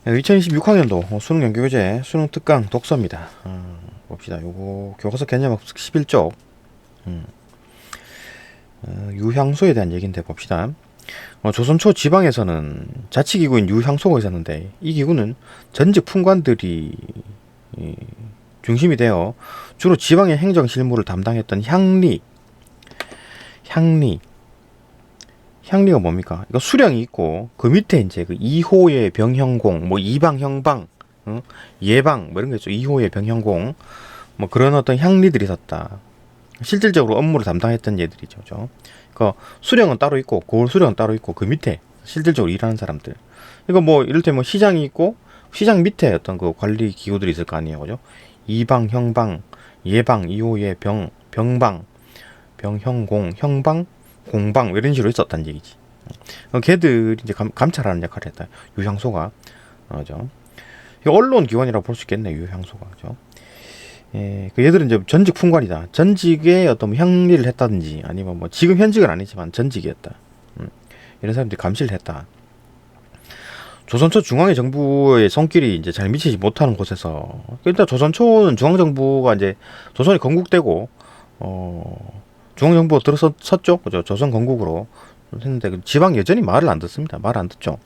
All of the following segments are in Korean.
2026학년도 수능 연구교재 수능 특강 독서입니다. 봅시다. 요거 교과서 개념학습 11쪽 유향소에 대한 얘기인데 봅시다. 조선 초 지방에서는 자치기구인 유향소가 있었는데 이 기구는 전직 품관들이 중심이 되어 주로 지방의 행정 실무를 담당했던 향리가 뭡니까? 이거 수령이 있고 그 밑에 이제 그 2호의 병형공, 뭐 이방 형방, 예방 뭐 이런 거 있죠. 2호의 병형공, 뭐 그런 어떤 향리들이 있었다. 실질적으로 업무를 담당했던 얘들이죠. 그죠? 그 수령은 따로 있고 고을 수령은 따로 있고 그 밑에 실질적으로 일하는 사람들. 이거 뭐 이를테면 뭐 시장이 있고 시장 밑에 어떤 그 관리 기구들이 있을 거 아니에요. 그죠? 이방 형방, 예방, 2호의 병방, 병형공, 형방, 공방 이런 식으로 있었다는 얘기지. 걔들이 이제 감찰하는 역할을 했다. 유향소가. 그죠? 언론 기관이라고 볼 수 있겠네. 유향소가. 그죠? 예, 그 얘들은 이제 전직 품관이다. 전직에 어떤 뭐 향리를 했다든지 아니면 뭐 지금 현직은 아니지만 전직이었다. 이런 사람들이 감시를 했다. 조선초 중앙의 정부의 손길이 이제 잘 미치지 못하는 곳에서 일단 조선초는 중앙정부가 이제 조선이 건국되고 중앙정부가 들어섰죠. 그죠? 조선 건국으로 했는데 그 지방 여전히 말을 안 듣습니다. 말 안 듣죠.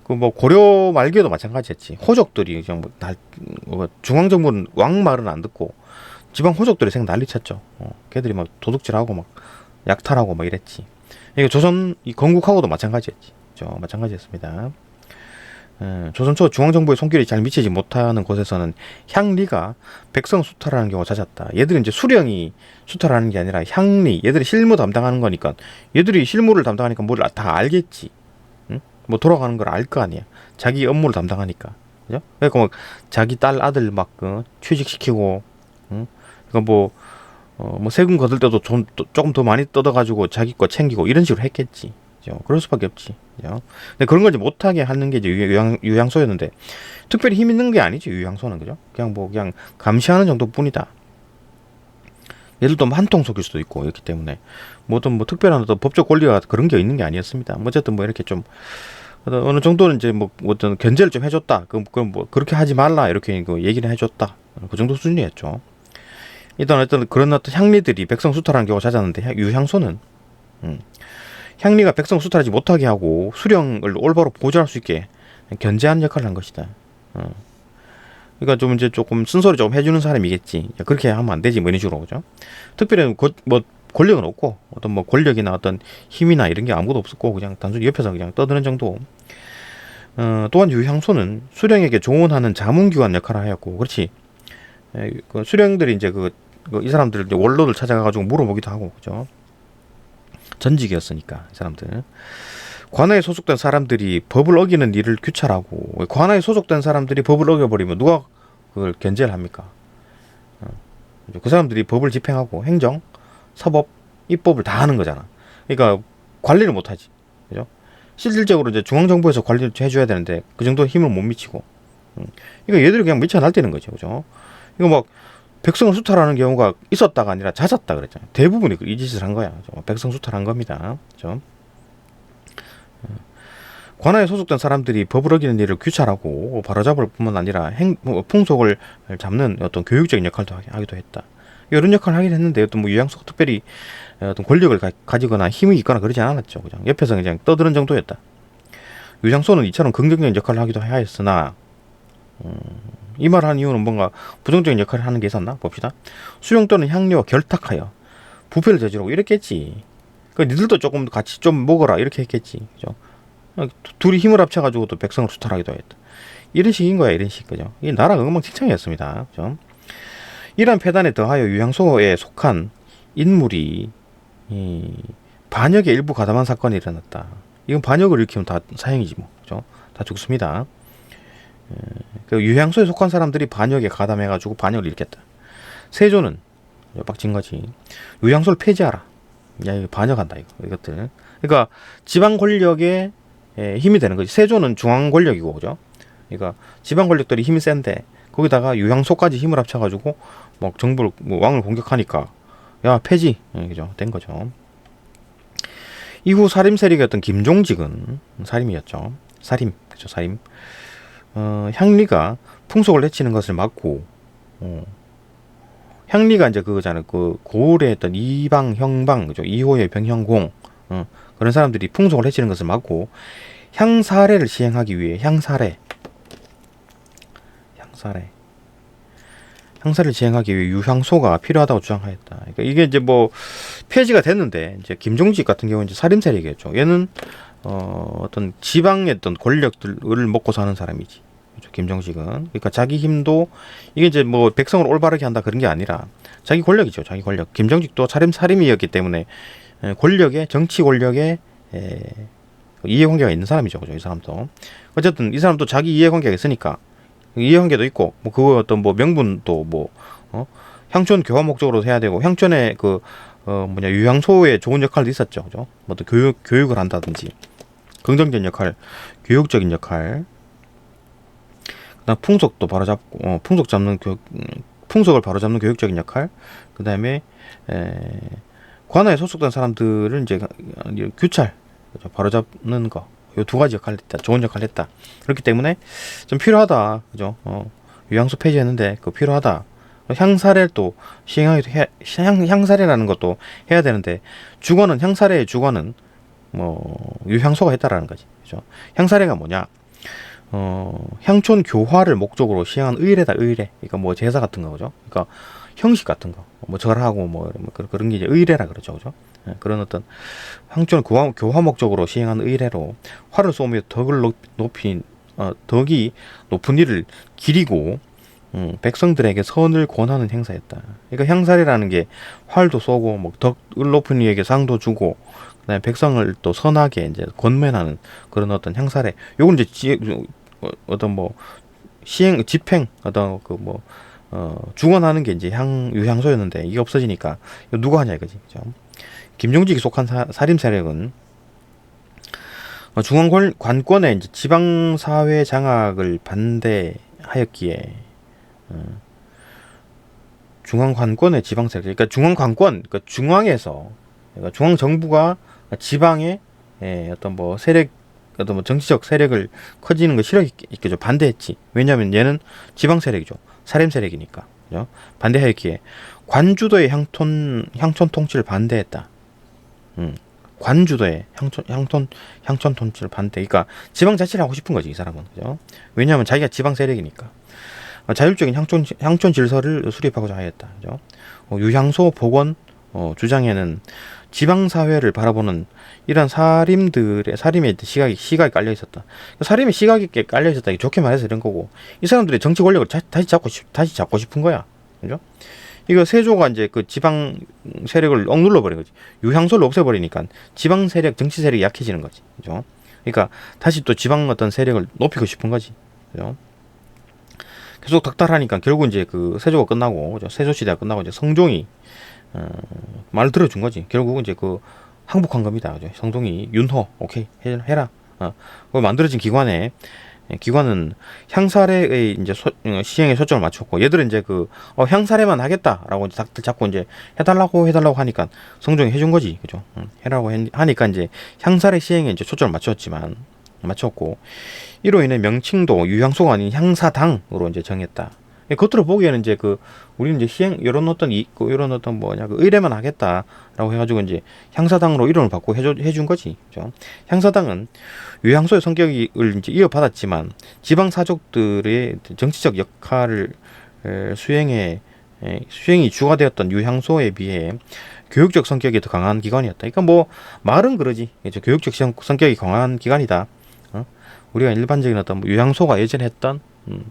그 뭐 고려 말기에도 마찬가지였지. 호족들이 그냥 뭐 중앙정부는 왕 말은 안 듣고 지방 호족들이 생 난리쳤죠. 걔들이 막 도둑질하고 막 약탈하고 막 이랬지. 이게 조선 이 건국하고도 마찬가지였지. 그죠? 마찬가지였습니다. 조선 초 중앙정부의 손길이 잘 미치지 못하는 곳에서는 향리가 백성 수탈하는 경우가 잦았다. 얘들은 이제 수령이 수탈하는 게 아니라 향리, 얘들이 실무 담당하는 거니까 얘들이 실무를 담당하니까 뭘 다 알겠지. 응? 뭐 돌아가는 걸 알 거 아니야. 자기 업무를 담당하니까. 그죠? 그러니까 막 자기 딸 아들 막 취직시키고, 응? 그러니까 뭐 세금 거둘 때도 조금 더 많이 뜯어가지고 자기 거 챙기고 이런 식으로 했겠지. 그죠? 그럴 수밖에 없지. 그죠? 근데 그런 걸 이제 못하게 하는 게 이제 유향소였는데 특별히 힘 있는 게 아니지. 유향소는. 그죠? 그냥 감시하는 정도뿐이다. 얘들도 한통 속일 수도 있고 이렇기 때문에 뭐든 뭐 특별한 어떤 법적 권리가 그런 게 있는 게 아니었습니다. 뭐 어쨌든 뭐 이렇게 좀 어느 정도는 이제 뭐 어떤 견제를 좀 해줬다. 그럼 뭐 그렇게 하지 말라 이렇게 얘기를 해줬다. 그 정도 수준이었죠. 일단 어떤 그런 어떤 향리들이 백성 수탈하는 경우가 잦았는데 유향소는 향리가 백성 수탈하지 못하게 하고 수령을 올바로 보좌할 수 있게 견제하는 역할을 한 것이다. 그러니까 좀 이제 조금 쓴소리 좀 해주는 사람이겠지. 그렇게 하면 안 되지 뭐 이런 식으로. 그죠? 특별히 뭐 권력은 없고 어떤 뭐 권력이나 어떤 힘이나 이런 게 아무것도 없었고 그냥 단순히 옆에서 그냥 떠드는 정도. 또한 유향소는 수령에게 조언하는 자문기관 역할을 하였고, 그렇지. 그 수령들이 이제 이 사람들 이제 원로들 찾아가가지고 물어보기도 하고, 그죠? 전직이었으니까 이 사람들. 관아에 소속된 사람들이 법을 어기는 일을 규찰하고, 관아에 소속된 사람들이 법을 어겨버리면 누가 그걸 견제를 합니까? 그 사람들이 법을 집행하고 행정, 사법, 입법을 다 하는 거잖아. 그러니까 관리를 못 하지. 그죠? 실질적으로 이제 중앙정부에서 관리를 해줘야 되는데 그 정도 힘을 못 미치고. 그러니까 얘들이 그냥 미쳐 날뛰는 거죠. 그죠? 이거 막 백성을 수탈하는 경우가 있었다가 아니라 잦았다 그랬잖아요. 대부분이 이 짓을 한 거야. 그죠? 백성 수탈한 겁니다. 그죠? 관아에 소속된 사람들이 법을 어기는 일을 규찰하고 바로잡을 뿐만 아니라 풍속을 잡는 어떤 교육적인 역할도 하기도 했다. 이런 역할을 하긴 했는데 어떤 뭐 유양소가 특별히 어떤 권력을 가지거나 힘이 있거나 그러지 않았죠. 그냥 옆에서 그냥 떠드는 정도였다. 유장소는 이처럼 긍정적인 역할을 하기도 하였으나 이 말을 한 이유는 뭔가 부정적인 역할을 하는 게 있었나 봅시다. 수령 또는 향료와 결탁하여 부패를 저지르고 이랬겠지. 그 니들도 조금 같이 좀 먹어라 이렇게 했겠지. 그죠? 둘이 힘을 합쳐가지고 또 백성을 수탈하기도 했다. 이런 식인 거야, 이런 식. 그죠? 이 나라가 엉망진창이었습니다. 그죠? 이러한 폐단에 더하여 유향소에 속한 인물이 반역의 일부 가담한 사건이 일어났다. 이건 반역을 일으키면 다 사형이지 뭐. 그죠? 다 죽습니다. 그 유향소에 속한 사람들이 반역에 가담해가지고 반역을 일으켰다. 세조는 빡친 거지. 유향소를 폐지하라. 야, 이거 반역한다, 이것들. 그러니까 지방 권력에 힘이 되는 거지. 세조는 중앙 권력이고, 그죠? 그러니까 지방 권력들이 힘이 센데 거기다가 유향소까지 힘을 합쳐가지고 막 정부를 뭐 왕을 공격하니까 야 폐지, 그죠? 된 거죠. 이후 사림 세력이었던 김종직은 살인이었죠. 살인, 그죠? 살인. 향리가 풍속을 해치는 것을 막고, 향리가 이제 그거잖아요. 그 고을에 했던 이방 형방, 그죠? 이호의 병형공, 그런 사람들이 풍속을 해치는 것을 막고 향사례를 시행하기 위해 향사를 시행하기 위해 유향소가 필요하다고 주장하였다. 그러니까 이게 이제 뭐 폐지가 됐는데 이제 김종직 같은 경우는 이제 살림 세력이겠죠. 얘는 어떤 지방의 어떤 권력들을 먹고 사는 사람이지. 그렇죠. 김정식은. 그러니까 자기 힘도 이게 이제 뭐 백성을 올바르게 한다 그런 게 아니라 자기 권력이죠. 자기 권력. 김정직도 살림이었기 때문에 권력에 정치 권력에 이해관계가 있는 사람이죠. 그죠. 이 사람도. 어쨌든 이 사람도 자기 이해관계가 있으니까 이해관계도 있고 뭐 그거 어떤 뭐 명분도 뭐 향촌 교화 목적으로 해야 되고 향촌에 그 유향소에 좋은 역할도 있었죠. 그죠. 뭐또 교육을 한다든지 긍정적인 역할, 교육적인 역할. 그다음 풍속도 바로잡고 풍속을 바로잡는 교육적인 역할. 그다음에 관아에 소속된 사람들을 이제 규찰, 그죠? 바로잡는 거. 요 두 가지 역할을 했다. 좋은 역할을 했다. 그렇기 때문에 좀 필요하다. 그죠? 유향소 폐지했는데 그 필요하다. 향사례를 또 향사례라는 것도 해야 되는데 향사례의 주관은 유향소가 했다라는 거지. 그죠? 향사례가 뭐냐? 향촌 교화를 목적으로 시행한 의례다. 의례. 그러니까 뭐 제사 같은 거, 그죠? 그러니까 형식 같은 거, 뭐 절하고 뭐 그런 게 이제 의례라 그러죠, 그죠? 그런 어떤 향촌 교화 목적으로 시행한 의례로 화를 쏘며 덕이 높은 일을 기리고 백성들에게 선을 권하는 행사였다. 그러니까 향사례라는 게 활도 쏘고 뭐 덕을 높은 이에게 상도 주고 그다음에 백성을 또 선하게 이제 권면하는 그런 어떤 향사례. 요건 이제 어떤 뭐 집행 어떤 주관하는 게 이제 유향소였는데 이게 없어지니까 이거 누가 하냐 이거지. 그죠? 김종직이 속한 사림 세력은 중앙 관권의 이제 지방 사회 장악을 반대하였기에 중앙 관권의 지방 세력, 그러니까 중앙 관권, 그러니까 중앙에서, 그러니까 중앙 정부가 지방의 어떤 뭐 세력, 어떤 뭐 정치적 세력을 커지는 거 싫어했겠죠. 반대했지. 왜냐하면 얘는 지방 세력이죠. 사림 세력이니까. 그죠? 반대하였기에 관주도의 향촌 통치를 반대했다. 관주도의 향촌 통치를 반대. 그러니까 지방 자치를 하고 싶은 거지 이 사람은. 그죠? 왜냐하면 자기가 지방 세력이니까. 자율적인 향촌 질서를 수립하고자 하였다. 그죠? 유향소 복원 주장에는 지방 사회를 바라보는 이런 사림의 시각이 깔려 있었다. 사림의 시각이 깔려 있었다. 좋게 말해서 이런 거고 이 사람들이 정치 권력을 다시 잡고 싶은 거야. 그죠? 이거 세조가 이제 그 지방 세력을 억눌러 버린 거지. 유향소를 없애버리니까 지방 세력, 정치 세력이 약해지는 거지. 그죠? 그러니까 다시 또 지방 어떤 세력을 높이고 싶은 거지. 그죠? 계속 닥달하니까 결국 이제 그 세조가 끝나고, 그죠? 세조 시대가 끝나고 이제 성종이 말을 들어준 거지. 결국은 이제 그 항복한 겁니다. 그죠? 성종이 윤호 오케이 해라. 그 만들어진 기관은 향사례의 이제 시행에 초점을 맞췄고 얘들은 이제 향사례만 하겠다라고 이제 닥들 잡고 이제 해달라고 하니까 성종이 해준 거지. 그죠? 해라고 하니까 이제 향사례 시행에 이제 초점을 맞췄고 이로 인해 명칭도 유향소가 아닌 향사당으로 이제 정했다. 겉으로 보기에는 이제 우리는 이제 이런 어떤 의뢰만 하겠다라고 해가지고 이제 향사당으로 이름을 바꾸고 해준 거지. 그죠? 향사당은 유향소의 성격을 이제 이어받았지만 지방 사족들의 정치적 역할을 수행이 주가 되었던 유향소에 비해 교육적 성격이 더 강한 기관이었다. 그러니까 뭐 말은 그러지. 그렇죠? 교육적 성격이 강한 기관이다. 우리가 일반적인 어떤 유향소가 예전에 했던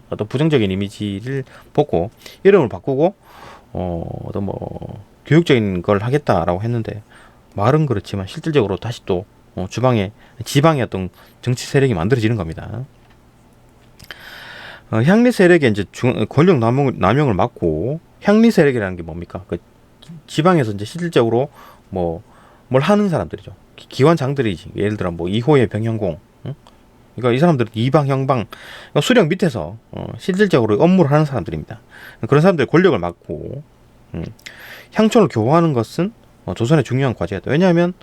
어떤 부정적인 이미지를 보고 이름을 바꾸고 어떤 뭐 교육적인 걸 하겠다라고 했는데 말은 그렇지만 실질적으로 다시 또 지방의 어떤 정치 세력이 만들어지는 겁니다. 향리 세력의 이제 권력 남용을 막고 향리 세력이라는 게 뭡니까? 지방에서 이제 실질적으로 뭘 하는 사람들이죠. 기관장들이지. 예를 들어 뭐 이호의 병형공. 그러니까 이 사람들은 이방 형방 수령 밑에서 실질적으로 업무를 하는 사람들입니다. 그런 사람들의 권력을 막고 향촌을 교화하는 것은 조선의 중요한 과제였다. 왜냐하면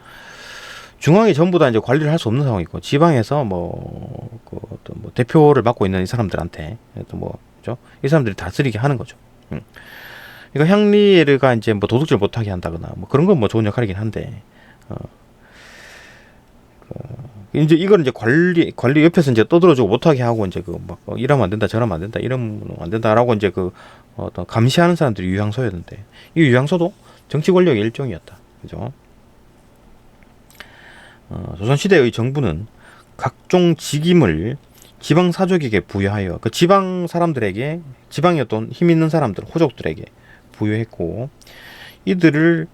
중앙이 전부 다 이제 관리를 할 수 없는 상황이고 지방에서 그 어떤 뭐 대표를 맡고 있는 이 사람들한테 또 뭐 그죠? 이 사람들이 다스리게 하는 거죠. 그러니까 향리가 이제 뭐 도둑질 못하게 한다거나 뭐 그런 건 뭐 좋은 역할이긴 한데 어, 이제 이걸 이제 관리 옆에서 이제 떠들어주고 못하게 하고 이제 그 막 이러면 안 된다 저러면 안 된다 이러면 안 된다라고 이제 그 어떤 감시하는 사람들이 유향소였는데 이 유향소도 정치 권력의 일종이었다. 그죠? 조선시대의 정부는 각종 직임을 지방 사족에게 부여하여 그 지방 사람들에게 지방의 어떤 힘 있는 사람들 호족들에게 부여했고 이들을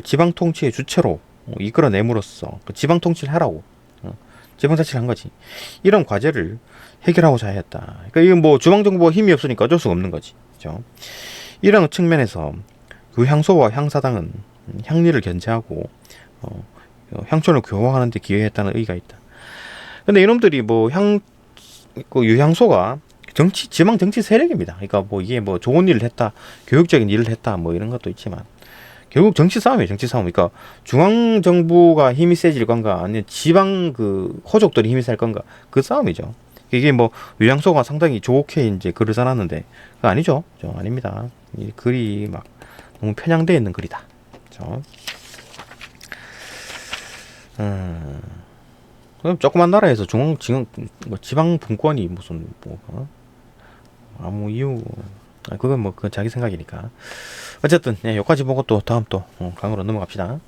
지방 통치의 주체로 이끌어냄으로써 그 지방 통치를 하라고 지방 자치를 한 거지. 이런 과제를 해결하고자 했다. 그러니까 이건 뭐 중앙 정부가 힘이 없으니까 어쩔 수가 없는 거지. 그죠? 이런 측면에서 그 향소와 향사당은 향리를 견제하고 향촌을 교화하는 데 기여했다는 의의가 있다. 근데 이놈들이 그 유향소가 지방 정치 세력입니다. 그러니까 뭐 이게 뭐 좋은 일을 했다, 교육적인 일을 했다, 뭐 이런 것도 있지만 결국 정치 싸움이에요. 정치 싸움. 그러니까 중앙 정부가 힘이 세질 건가, 아니면 지방 그 호족들이 힘이 셀 건가, 그 싸움이죠. 이게 뭐 유향소가 상당히 좋게 이제 글을 써놨는데 그거 아니죠. 아닙니다. 이 글이 막 너무 편향되어 있는 글이다. 그렇죠? 그럼 조그만 나라에서 지방 분권이 무슨 아무 이유 그건 뭐 그 자기 생각이니까 어쨌든 여기까지 보고 또 다음 또 강으로 넘어갑시다.